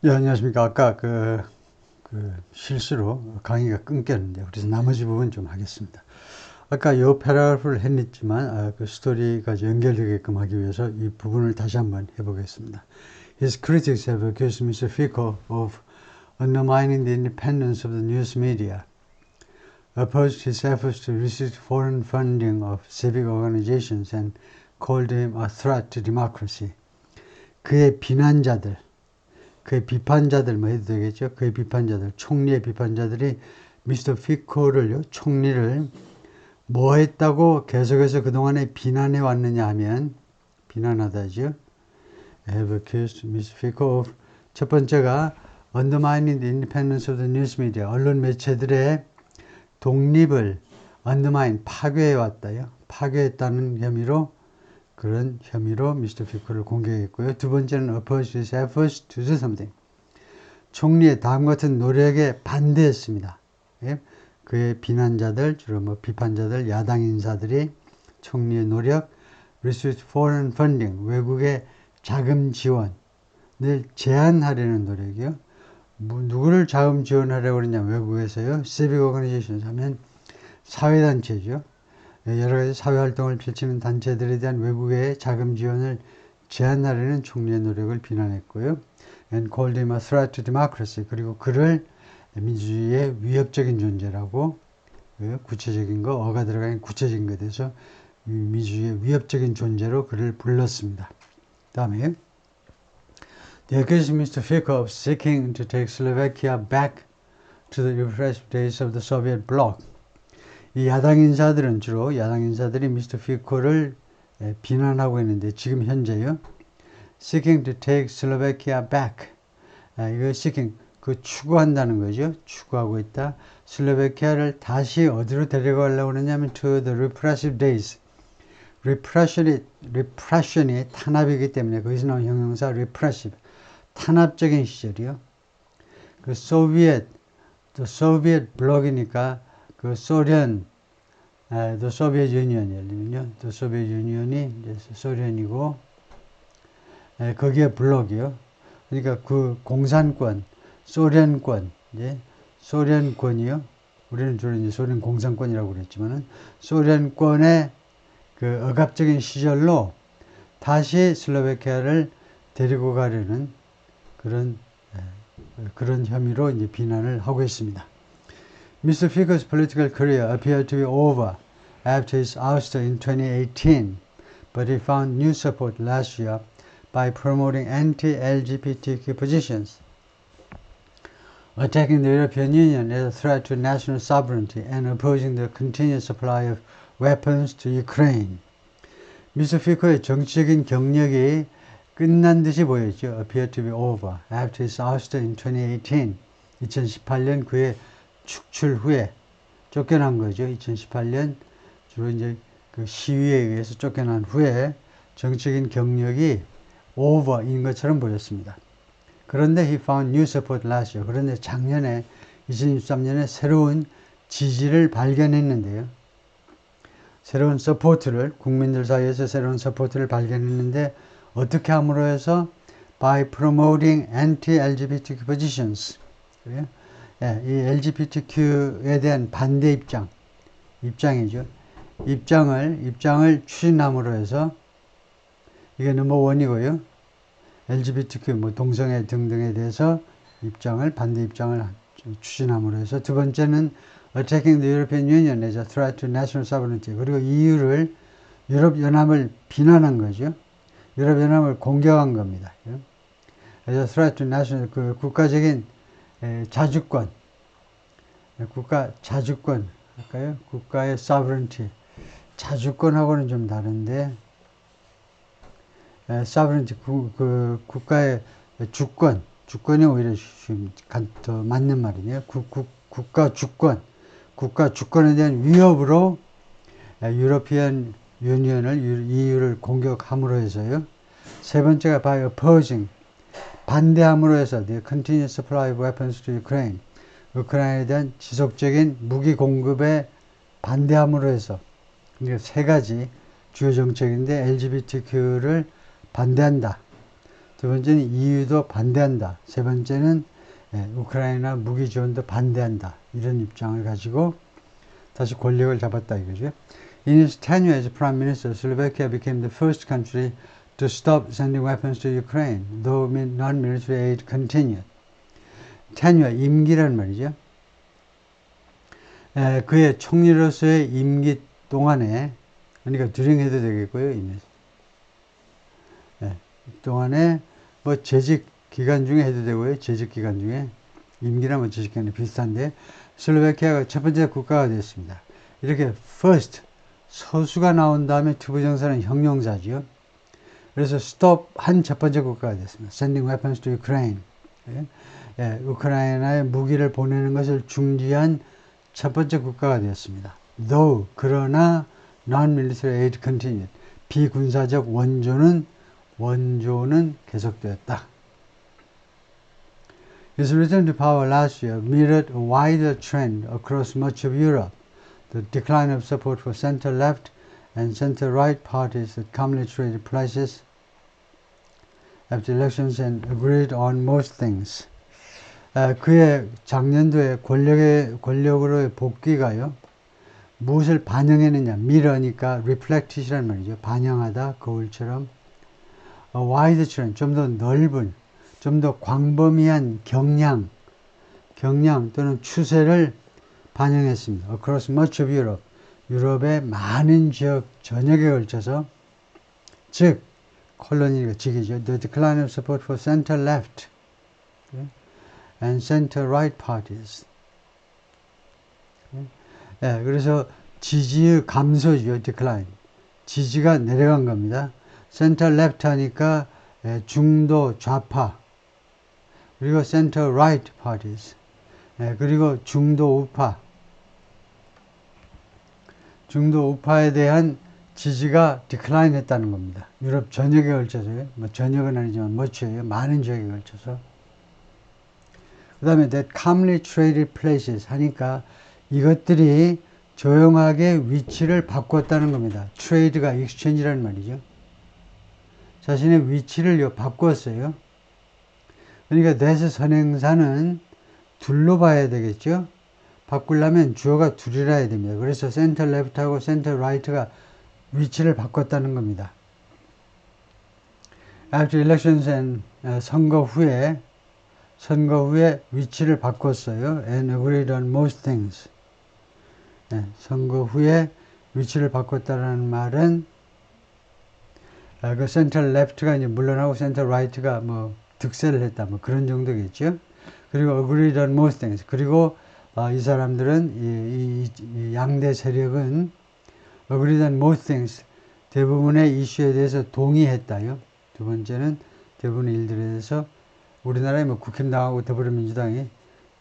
예, 안녕하십니까. 아까 실수로 강의가 끊겼는데, 그래서 나머지 부분 좀 하겠습니다. 아까 요 패러그래프를 했지만, 그 스토리가 연결되게끔 하기 위해서 이 부분을 다시 한번 해보겠습니다. His critics have accused Mr. Fico of undermining the independence of the news media, opposed his efforts to receive foreign funding of civic organizations, and called him a threat to democracy. 그의 비난자들, 그의 비판자들 뭐 해도 되겠죠. 그의 비판자들, 총리의 비판자들이 미스터 피코를요, 총리를 뭐 했다고 계속해서 그동안에 비난해 왔느냐 하면, 비난하다죠. have accused Mr. Fico of, 첫 번째가 undermining the independence of the news media, 언론 매체들의 독립을 undermine, 파괴해 왔다요. 파괴했다는 혐의로, 그런 혐의로 미스터 피코를 공격했고요. 두 번째는 oppose his efforts to do something. 총리의 다음 같은 노력에 반대했습니다. 예? 그의 비난자들, 주로 뭐 비판자들, 야당 인사들이 총리의 노력, receive foreign funding, 외국의 자금 지원을 제한하려는 노력이요. 누구를 자금 지원하려고 그러냐, 외국에서요. civic organizations 하면 사회단체죠. 여러 가지 사회활동을 펼치는 단체들에 대한 외국의 자금 지원을 제한하려는 총리의 노력을 비난했고요. And called him a threat to democracy. 그리고 그를 민주주의의 위협적인 존재라고, 구체적인 거, 어가 들어가는 구체적인 것에 대해서 민주주의의 위협적인 존재로 그를 불렀습니다. 다음에 They accused Mr. Fico of seeking to take Slovakia back to the repressive days of the Soviet bloc. 이 야당 인사들은 주로 야당 인사들이 미스터 피코를 비난하고 있는데 지금 현재요. seeking to take Slovakia back. 이거 seeking 그 추구한다는 거죠. 추구하고 있다. 슬로베키아를 다시 어디로 데려가려고 그러냐면 to the repressive days. repression이 탄압이기 때문에 거기서 나온 형용사 repressive. 탄압적인 시절이요. 그 소비엣 블록이니까 그 소련, the Soviet Union, 예를 들면요. the Soviet Union이 이제 소련이고, 거기에 블록이요. 그러니까 그 공산권, 소련권, 이제 소련권이요. 우리는 주로 이제 소련 공산권이라고 그랬지만은, 소련권의 그 억압적인 시절로 다시 슬로베키아를 데리고 가려는 그런 혐의로 이제 비난을 하고 있습니다. Mr. Fico's political career appeared to be over after his ouster in 2018, but he found new support last year by promoting anti-LGBTQ positions, attacking the European Union as a threat to national sovereignty and opposing the continued supply of weapons to Ukraine. 미스터 피코의 정치적인 경력이 끝난 듯이 보였죠. appeared to be over after his ouster in 2018. 2018년 그의 축출 후에 쫓겨난 거죠. 2018년 주로 이제 그 시위에 의해서 쫓겨난 후에 정치적인 경력이 over인 것처럼 보였습니다. 그런데 he found new support last year. 그런데 작년에 2023년에 새로운 지지를 발견했는데요. 새로운 서포트를 국민들 사이에서 새로운 서포트를 발견했는데 어떻게 함으로 해서 by promoting anti-LGBTQ positions. 그래요? 예, 이 LGBTQ에 대한 반대 입장이죠. 입장을 추진함으로 해서 이게 넘버 원이고요. LGBTQ 뭐 동성애 등등에 대해서 반대 입장을 추진함으로 해서 두 번째는 attacking the European Union as a threat to national sovereignty. 그리고 EU를 유럽연합을 비난한 거죠. 유럽연합을 공격한 겁니다. as a threat to national 그 국가적인 자주권, 할까요? 국가의 sovereignty, 자주권하고는 좀 다른데, sovereignty, 국가의 주권이 오히려 더 맞는 말이네요. 국가 주권에 대한 위협으로 유로피안 유니언을, EU를 공격함으로 해서요. 세 번째가 by opposing, 반대함으로 해서 the continuous supply of weapons to Ukraine, 우크라이나에 대한 지속적인 무기 공급에 반대함으로 해서 이게 세 가지 주요 정책인데 LGBTQ를 반대한다. 두 번째는 EU도 반대한다. 세 번째는 우크라이나 무기 지원도 반대한다. 이런 입장을 가지고 다시 권력을 잡았다 이거죠. In his tenure as Prime Minister, Slovakia became the first country to stop sending weapons to Ukraine, though non-military aid continued. tenure, 임기란 말이죠. 그의 총리로서의 임기 동안에, 그러니까 during해도 되겠고요. 동안에 뭐 재직 기간 중에 해도 되고요. 재직 기간 중에 임기나 뭐 재직 기간이 비슷한데 슬로바키아가 첫 번째 국가가 되었습니다. 이렇게 first 서수가 나온 다음에 투부정사는 형용사죠. 그래서 stop 한 첫 번째 국가가 됐습니다. Sending weapons to Ukraine. 우크라이나에 무기를 보내는 것을 중지한 첫 번째 국가가 되었습니다. Though 그러나 non-military aid continued. 비군사적 원조는 계속되었다. His return to power last year mirrored a wider trend across much of Europe, the decline of support for center-left and center-right parties that calmly traded places after elections and agreed on most things. 그의 작년도에 권력으로의 복귀가요, 무엇을 반영했느냐, mirror니까 reflect이란 말이죠. 반영하다, 거울처럼. wide trend, 좀 더 넓은, 좀 더 광범위한 경향 또는 추세를 반영했습니다. Across much of Europe, 유럽의 많은 지역 전역에 걸쳐서, 즉 콜로니가 직이죠. The decline of support for center-left and center-right parties. 그래서 지지의 감소죠. decline. 지지가 내려간 겁니다. center-left 하니까 중도 좌파, 그리고 center-right parties, 그리고 중도 우파에 대한 지지가 decline 했다는 겁니다. 유럽 전역에 걸쳐서요. 뭐 전역은 아니지만 much예요. 많은 지역에 걸쳐서. 그 다음에 that calmly traded places 하니까 이것들이 조용하게 위치를 바꿨다는 겁니다. trade가 exchange라는 말이죠. 자신의 위치를 바꿨어요. 그러니까 that의 선행사는 둘로 봐야 되겠죠. 바꾸려면 주어가 둘이라 해야 됩니다. 그래서 center left하고 center right가 위치를 바꿨다는 겁니다. After elections and 선거 후에 위치를 바꿨어요. And agreed on most things. 선거 후에 위치를 바꿨다는 말은 그 센터 레프트가 이제 물러나고 센터 라이트가 뭐 득세를 했다 뭐 그런 정도겠죠. 그리고 agreed on most things. 그리고 이 사람들은 이 양대 세력은 agreed on most things. 대부분의 이슈에 대해서 동의했다요. 두 번째는 대부분의 일들에 대해서 우리나라의 뭐 국힘당하고 더불어민주당이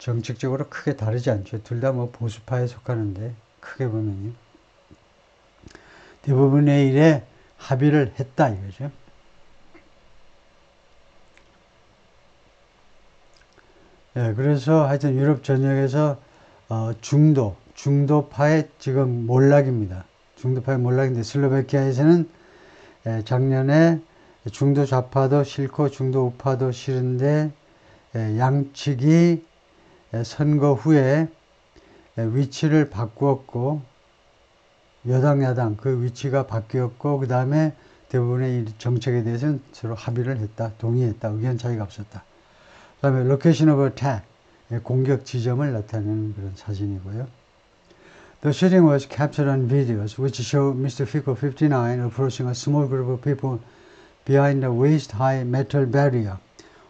정책적으로 크게 다르지 않죠. 둘 다 뭐 보수파에 속하는데 크게 보면요. 대부분의 일에 합의를 했다 이거죠. 그래서 하여튼 유럽 전역에서 중도파의 지금 몰락입니다. 중도파의 몰락인데 슬로바키아에서는 작년에 중도 좌파도 싫고 중도 우파도 싫은데 양측이 선거 후에 위치를 바꾸었고 여당 야당 그 위치가 바뀌었고 그 다음에 대부분의 정책에 대해서는 서로 합의를 했다. 동의했다. 의견 차이가 없었다. 그 다음에 location of attack 공격 지점을 나타내는 그런 사진이고요. The shooting was captured on videos which show Mr. Fico 59 approaching a small group of people behind a waist-high metal barrier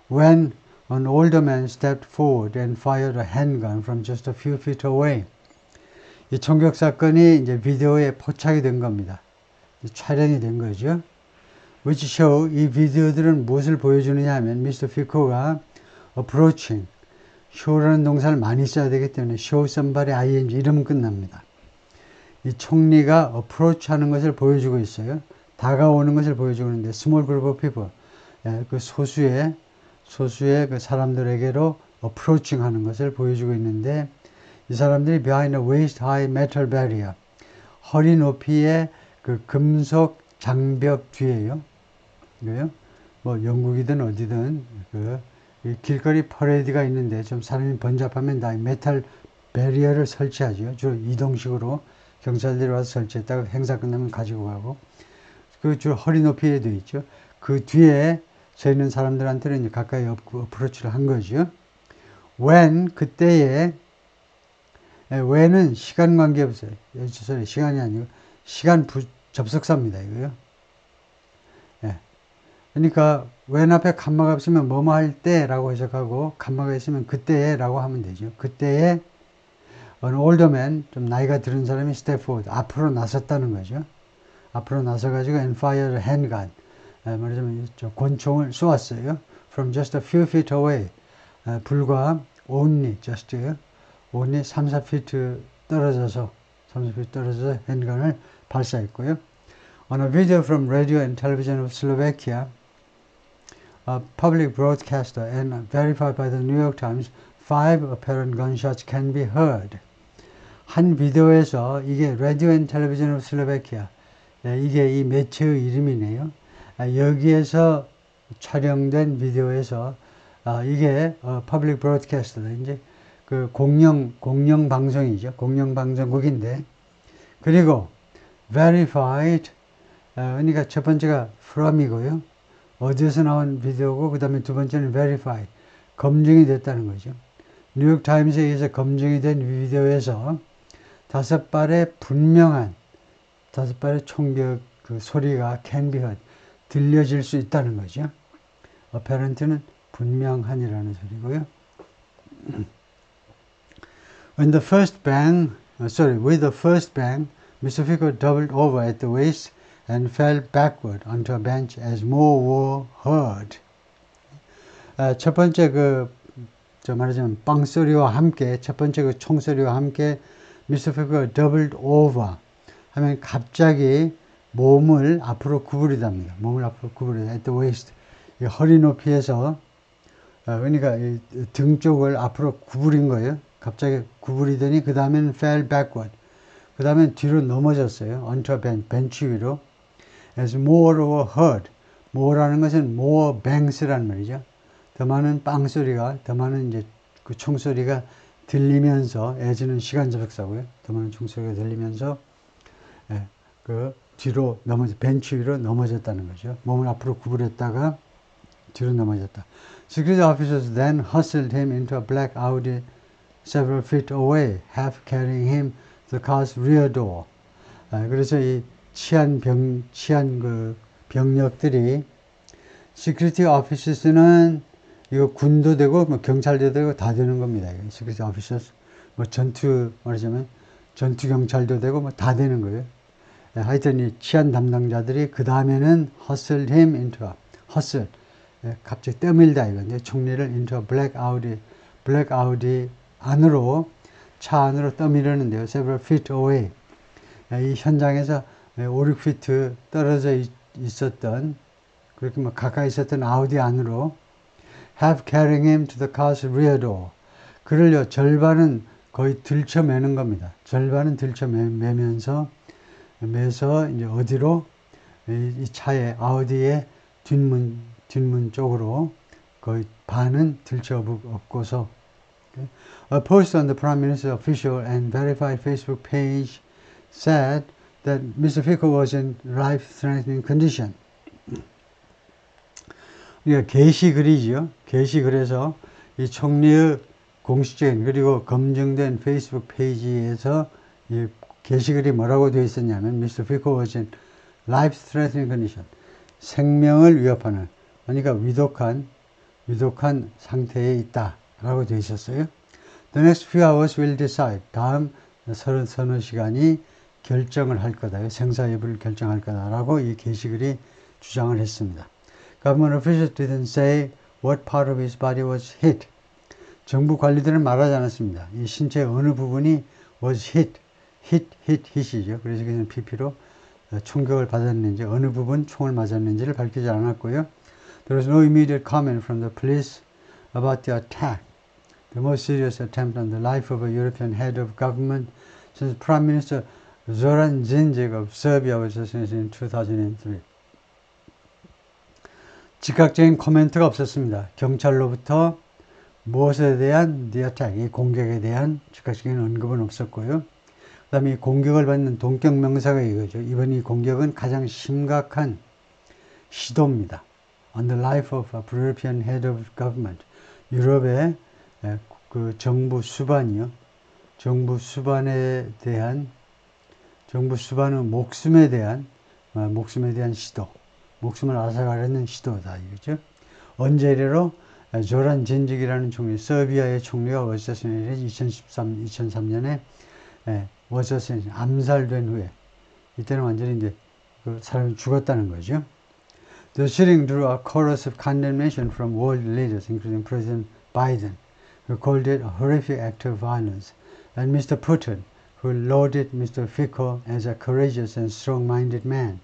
when an older man stepped forward and fired a handgun from just a few feet away. 이 총격 사건이 이제 비디오에 포착이 된 겁니다. 촬영이 된 거죠. Which show 이 비디오들은 무엇을 보여주느냐 하면 Mr. Fico가 approaching show라는 동사를 많이 써야 되기 때문에 show somebody ing 이러면 끝납니다. 이 총리가 approach 하는 것을 보여주고 있어요. 다가오는 것을 보여주고 있는데 small group of people 그 소수의 그 사람들에게로 approaching 하는 것을 보여주고 있는데 이 사람들이 behind a waist high metal barrier 허리 높이의 그 금속 장벽 뒤에요. 이거요. 뭐 영국이든 어디든 이 길거리 퍼레이드가 있는데 좀 사람이 번잡하면 다 메탈 배리어를 설치하죠. 주로 이동식으로 경찰들이 와서 설치했다가 행사 끝나면 가지고 가고 그 주로 허리 높이에 되어 있죠. 그 뒤에 서 있는 사람들한테는 이제 가까이 어프로치를 한 거죠. when 그때에 when은 시간 관계 없어요. 시간이 아니고 시간 접속사입니다. 이거요. 예. 그러니까 when 앞에 컴마가 없으면 뭐뭐 할 때라고 해석하고 컴마가 있으면 그때에라고 하면 되죠. 그때에 an older man 좀 나이가 들은 사람이 step forward 앞으로 나섰다는 거죠. 앞으로 나서가지고 and fired a handgun 말하자면 권총을 쏘았어요. From just a few feet away 불과 only just only 3-4feet 떨어져서 핸건을 발사했고요. On a video from radio and television of Slovakia, a public broadcaster and verified by the New York Times, 5 apparent gunshots can be heard. 한 비디오에서 이게 Radio and Television of Slovakia 이게 이 매체의 이름이네요. 여기에서 촬영된 비디오에서 이게 퍼블릭 브로드캐스터 이제 그 공영 방송이죠. 공영 방송국인데 그리고 verified 그러니까 첫 번째가 from이고요. 어디에서 나온 비디오고 그 다음에 두 번째는 verified 검증이 됐다는 거죠. 뉴욕 타임스에 의해서 검증이 된 비디오에서 5발의 분명한 5발의 총격 그 소리가 can be heard 들려질 수 있다는 거죠. apparent는 분명한이라는 소리고요. With the first bang, Mr. Fico doubled over at the waist and fell backward onto a bench as more were heard. 첫 번째 말하자면 빵 소리와 함께 첫 번째 그 총소리와 함께 Mr. Fico가 doubled over 하면 갑자기 몸을 앞으로 구부리답니다. 몸을 앞으로 구부리다. at the waist. 이 허리 높이에서 그러니까 이 등 쪽을 앞으로 구부린 거예요. 갑자기 구부리더니 그 다음에는 fell backward. 그 다음에 뒤로 넘어졌어요. onto a bench. 벤치 위로. as more were heard. more라는 것은 more bangs라는 말이죠. 더 많은 빵 소리가, 더 많은 이제 그 총소리가 들리면서, as는 시간 접속사고요. 더 많은 총소리가 들리면서, 그 뒤로 벤치 위로 넘어졌다는 거죠. 몸을 앞으로 구부렸다가 뒤로 넘어졌다. Security officers then hustled him into a black Audi several feet away, half carrying him to the car's rear door. 그래서 이 치안 그 병력들이 security officers는 이거 군도 되고 뭐 경찰도 되고 다 되는 겁니다. security officers 뭐 말하자면 전투 경찰도 되고 뭐 다 되는 거예요. 하여튼 이 치안 담당자들이 그 다음에는 hustled him into a hustle 갑자기 떠밀다 이건데 총리를 into a black Audi 안으로 차 안으로 떠밀었는데요. several feet away 이 현장에서 5-6feet 떨어져 있었던 그렇게 뭐 가까이 있었던 아우디 안으로 have carrying him to the car's rear door 그를요 절반은 거의 들쳐매는 겁니다. 절반은 들쳐매면서 이제 어디로 이 차의 아우디의 뒷문 쪽으로 거의 반은 들쳐엎고서 A post on the Prime Minister's official and verified Facebook page said that Mr. Fico was in life-threatening condition. 그러니까 게시글이지요. 게시글에서 이 총리의 공식적인 그리고 검증된 페이스북 페이지에서 이 게시글이 뭐라고 되어 있었냐면 Mr. Fico was in life-threatening condition. 생명을 위협하는 그러니까 위독한 상태에 있다라고 되어 있었어요. The next few hours will decide. 다음 서너 시간이 결정을 할 거다. 생사 여부를 결정할 거다라고 이 게시글이 주장을 했습니다. Government officials didn't say what part of his body was hit. 정부 관리들은 말하지 않았습니다. 이 신체 어느 부분이 was hit이죠. 그래서 그냥 PP로 총격을 받았는지 어느 부분 총을 맞았는지를 밝히지 않았고요. There was no immediate comment from the police about the attack. The most serious attempt on the life of a European head of government since Prime Minister Zoran Djindjic of Serbia was assassinated in 2003. 즉각적인 코멘트가 없었습니다. 경찰로부터 무엇에 대한 the attack, 이 공격에 대한 즉각적인 언급은 없었고요. 그 다음에 이 공격을 받는 동격 명사가 이거죠. 이번 이 공격은 가장 심각한 시도입니다. On the life of a European head of government. 유럽의 그 정부 수반이요. 정부 수반에 대한, 정부 수반의 목숨에 대한 시도. 목숨을 앗아가려는 시도다. 이거죠. 언제 이래로 조란 젠직이라는 총리, 서비아의 총리가 워셔슨에 2003년에 워셔슨 암살된 후에, 이때는 완전히 이제 그 사람이 죽었다는 거죠. The shooting drew a chorus of condemnation from world leaders, including President Biden, who called it a horrific act of violence, and Mr. Putin, who lauded Mr. Fico as a courageous and strong-minded man.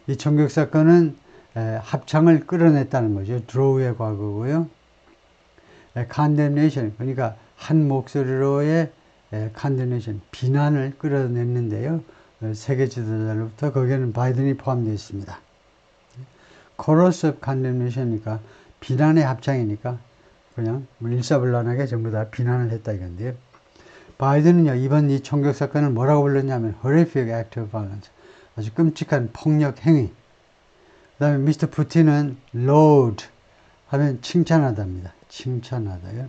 이 총격 사건은 합창을 끌어냈다는 거죠. draw의 과거고요. condemnation, 그러니까 한 목소리로의 condemnation, 비난을 끌어냈는데요. 세계 지도자로부터 거기에는 바이든이 포함되어 있습니다. chorus of condemnation이니까 비난의 합창이니까 그냥 일사불란하게 전부 다 비난을 했다 이건데요. 바이든은요, 이번 이 총격 사건을 뭐라고 불렀냐면 horrific act of violence, 아주 끔찍한 폭력 행위. 그 다음에 미스터 푸틴은 laud 하면 칭찬하다입니다. 칭찬하다요.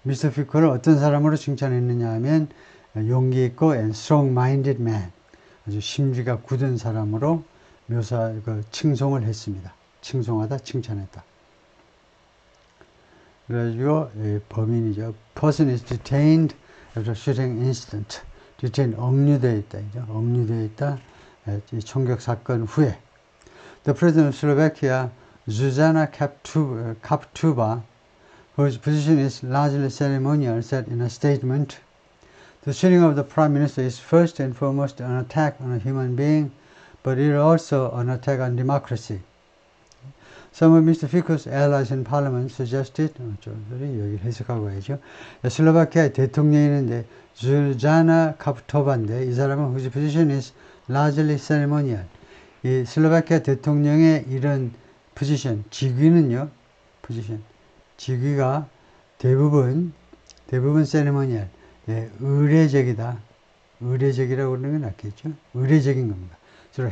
미스터 피코를 어떤 사람으로 칭찬했느냐 하면 용기 있고 and strong-minded man, 아주 심지가 굳은 사람으로 칭송을 했습니다. 칭송하다, 칭찬했다. 그래가지고 범인이죠. Person is detained after shooting incident. detained, 억류되어 있다. 억류되어 있다. 이 총격 사건 후에. The President of Slovakia, Zuzana Kaptuba, whose position is largely ceremonial, said in a statement, the shooting of the Prime Minister is first and foremost an attack on a human being, but it is also an attack on democracy. Some of Mr. Fico's allies in parliament suggested, 여기 해석하고 해야죠. 슬로바키아 대통령이 있는데, 줄자나 카프토바인데, 이 사람은 whose position is largely ceremonial. 이 슬로바키아 대통령의 이런 포지션, 직위는요, 직위가 대부분 ceremonial, 의례적이다. 의례적이라고 그러는 게 낫겠죠. 의례적인 겁니다. 주로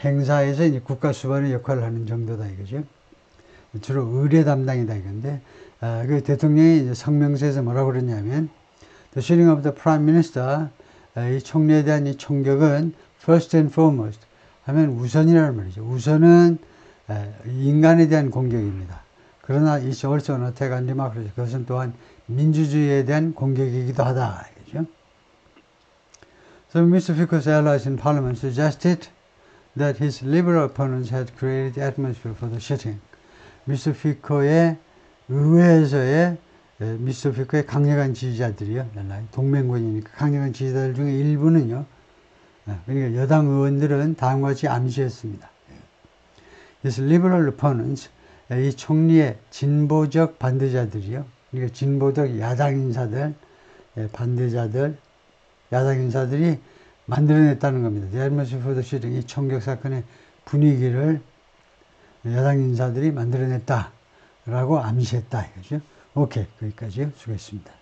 행사에서 이제 국가 수반의 역할을 하는 정도다 이거죠. 주로 의례 담당이다 이건데, 그 대통령이 이제 성명서에서 뭐라고 그러냐면, the shooting of the prime minister, 이 총리에 대한 이 총격은 first and foremost 하면 우선이라는 말이죠. 우선은 인간에 대한 공격입니다. 그러나 it's also an attack on democracy. 그것은 또한 민주주의에 대한 공격이기도 하다. 이거죠. So Mr. Fico's allies in parliament suggested that his liberal opponents had created the atmosphere for the shooting. Mr. Fico의 의회에서의 미스터 피코의 강력한 지지자들이요, 동맹군이니까 강력한 지지자들 중에 일부는요, 그러니까 여당 의원들은 다음과 같이 암시했습니다. His liberal opponents, 이 총리의 진보적 반대자들이요, 그러니까 진보적 야당 인사들, 반대자들, 야당 인사들이 만들어냈다는 겁니다. The atmosphere for the shooting, 이 총격 사건의 분위기를 야당 인사들이 만들어냈다라고 암시했다 이거죠. 오케이, 거기까지요. 수고했습니다.